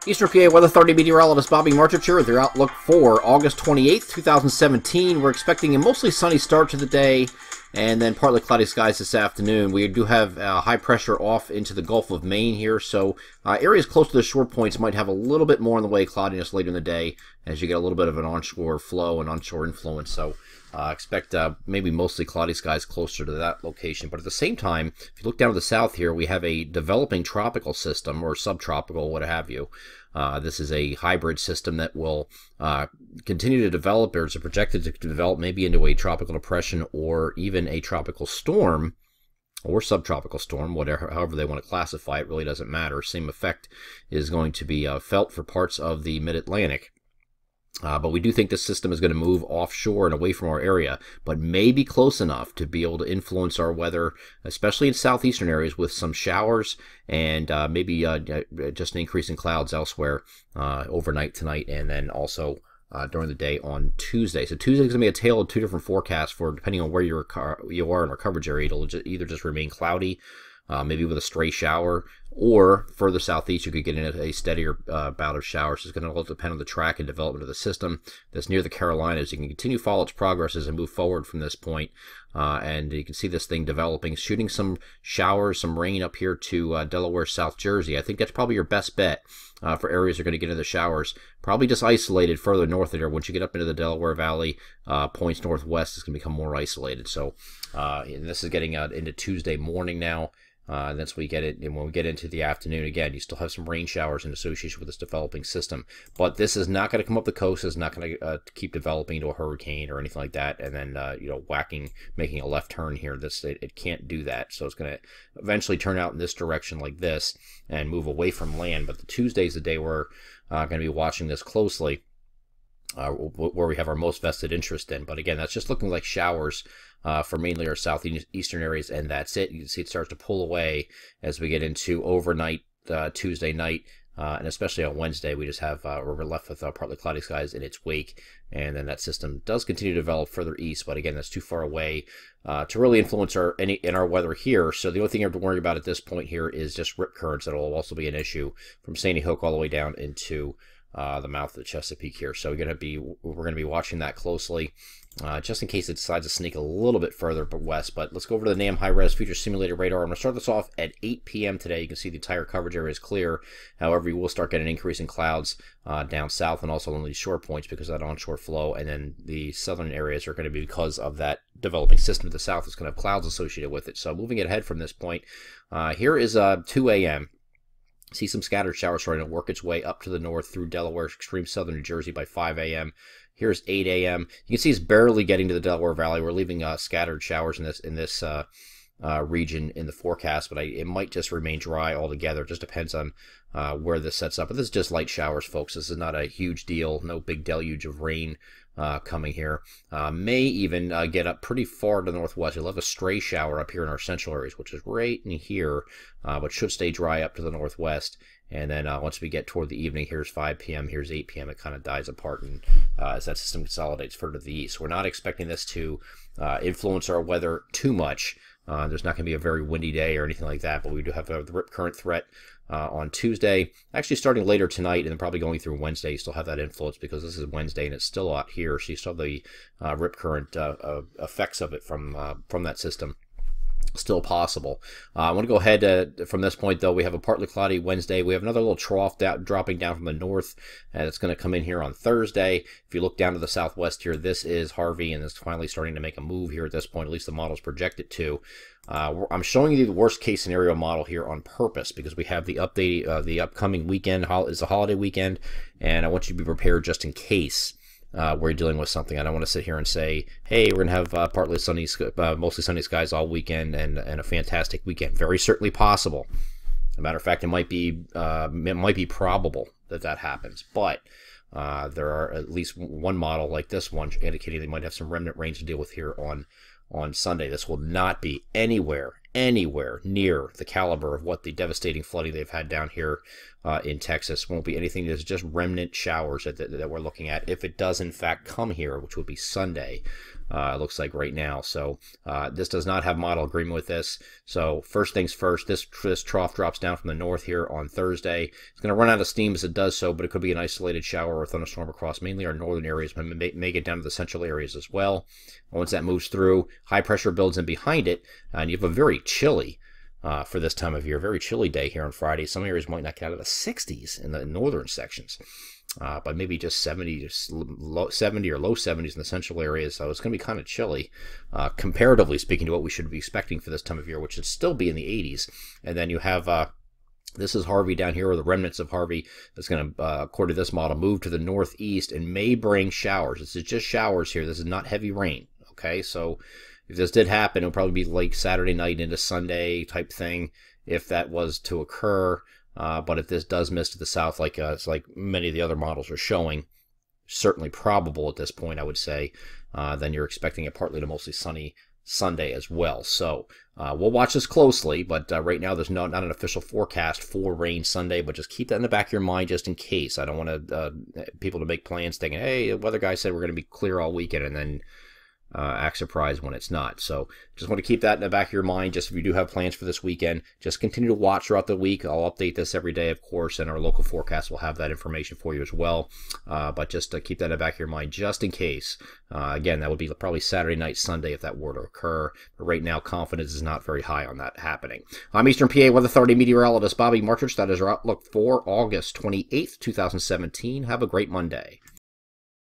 Eastern PA Weather Authority meteorologist Bobby Martich here with your outlook for August 28th, 2017. We're expecting a mostly sunny start to the day and then partly cloudy skies this afternoon. We do have high pressure off into the Gulf of Maine here, so areas close to the shore points might have a little bit more in the way of cloudiness later in the day as you get a little bit of an onshore flow and onshore influence. So expect maybe mostly cloudy skies closer to that location. But at the same time, if you look down to the south here, we have a developing tropical system or subtropical, what have you. This is a hybrid system that will continue to develop, or is projected to develop maybe into a tropical depression or even a tropical storm or subtropical storm, whatever, however they want to classify it, really doesn't matter. Same effect is going to be felt for parts of the mid-Atlantic. But we do think this system is going to move offshore and away from our area, but may be close enough to be able to influence our weather, especially in southeastern areas with some showers and maybe just an increase in clouds elsewhere overnight tonight, and then also during the day on Tuesday. So Tuesday is going to be a tale of two different forecasts for depending on where you are in our coverage area. It'll either just remain cloudy, maybe with a stray shower, or further southeast you could get in a steadier bout of showers. It's going to depend on the track and development of the system that's near the Carolinas. You can continue to follow its progress as it moves forward from this point, and you can see this thing developing, shooting some showers, some rain up here to Delaware, South Jersey. I think that's probably your best bet for areas that are going to get into the showers. Probably just isolated further north of there. Once you get up into the Delaware Valley, points northwest, it's going to become more isolated. So and this is getting into Tuesday morning now. And that's when we get it. And when we get into the afternoon, again, you still have some rain showers in association with this developing system. But this is not going to come up the coast. It's not going to keep developing into a hurricane or anything like that. And then, making a left turn here. It can't do that. So it's going to eventually turn out in this direction like this and move away from land. But the Tuesday is the day we're going to be watching this closely. Where we have our most vested interest in. But again, that's just looking like showers for mainly our southeastern areas, and that's it. You can see it starts to pull away as we get into overnight Tuesday night, and especially on Wednesday, we just have we're left with partly cloudy skies in its wake, and then that system does continue to develop further east, but again, that's too far away to really influence our weather here. So the only thing you have to worry about at this point here is just rip currents. That will also be an issue from Sandy Hook all the way down into the mouth of the Chesapeake here. So we're going to be watching that closely, just in case it decides to sneak a little bit further west. But let's go over to the NAM high-res future simulated radar. I'm going to start this off at 8 p.m. today. You can see the entire coverage area is clear. However, you will start getting an increase in clouds down south and also on these shore points because of that onshore flow. And then the southern areas are going to be, because of that developing system to the south, is going to have clouds associated with it. So moving it ahead from this point, here is 2 a.m. See some scattered showers starting to work its way up to the north through Delaware, extreme southern New Jersey by 5 a.m. Here's 8 a.m. You can see it's barely getting to the Delaware Valley. We're leaving scattered showers in this region in the forecast, but it might just remain dry altogether. It just depends on where this sets up. But this is just light showers, folks. This is not a huge deal. No big deluge of rain coming here. May even get up pretty far to the northwest. You'll have a stray shower up here in our central areas, which is right in here, but should stay dry up to the northwest. And then once we get toward the evening, here's 5 p.m., here's 8 p.m., it kind of dies apart and as that system consolidates further to the east. We're not expecting this to influence our weather too much. There's not going to be a very windy day or anything like that, but we do have the rip current threat on Tuesday, actually starting later tonight and then probably going through Wednesday. You still have that influence because this is Wednesday and it's still out here, so you still have the rip current effects of it from that system still possible. I want to go ahead from this point, though. We have a partly cloudy Wednesday. We have another little trough dropping down from the north, and it's going to come in here on Thursday. If you look down to the southwest here, this is Harvey, and it's finally starting to make a move here at this point. At least the model's projected to. I'm showing you the worst case scenario model here on purpose because we have the update. The upcoming weekend is a holiday weekend, and I want you to be prepared just in case. We're dealing with something. I don't want to sit here and say, hey, we're going to have partly sunny, mostly sunny skies all weekend and a fantastic weekend. Very certainly possible. As a matter of fact, it might be probable that happens. But there are at least one model like this one indicating they might have some remnant rains to deal with here on Sunday. This will not be anywhere near the caliber of what the devastating flooding they've had down here in Texas. Won't be anything. There's just remnant showers that we're looking at. If it does in fact come here, which would be Sunday, it looks like right now. So this does not have model agreement with this. So first things first, this trough drops down from the north here on Thursday. It's going to run out of steam as it does so, but it could be an isolated shower or thunderstorm across mainly our northern areas, but may get down to the central areas as well. Once that moves through, high pressure builds in behind it, and you have a very chilly for this time of year, very chilly day here on Friday. Some areas might not get out of the 60s in the northern sections. But maybe just 70 or low 70s in the central areas. So it's going to be kind of chilly, comparatively speaking to what we should be expecting for this time of year, which should still be in the 80s. And then you have this is Harvey down here, or the remnants of Harvey, that's going to, according to this model, move to the northeast and may bring showers. This is just showers here. This is not heavy rain. Okay, so if this did happen, it'll probably be like Saturday night into Sunday type thing, if that was to occur. But if this does miss to the south, like it's like many of the other models are showing, certainly probable at this point, I would say, then you're expecting a partly to mostly sunny Sunday as well. So we'll watch this closely, but right now there's not an official forecast for rain Sunday, but just keep that in the back of your mind just in case. I don't want people to make plans thinking, hey, the weather guy said we're going to be clear all weekend, and then act surprised when it's not. So just want to keep that in the back of your mind. Just if you do have plans for this weekend, just continue to watch throughout the week. I'll update this every day, of course, and our local forecast will have that information for you as well. But just to keep that in the back of your mind just in case. Again, that would be probably Saturday night, Sunday if that were to occur. But right now, confidence is not very high on that happening. I'm Eastern PA Weather Authority meteorologist Bobby Martrich. That is our outlook for August 28th, 2017. Have a great Monday.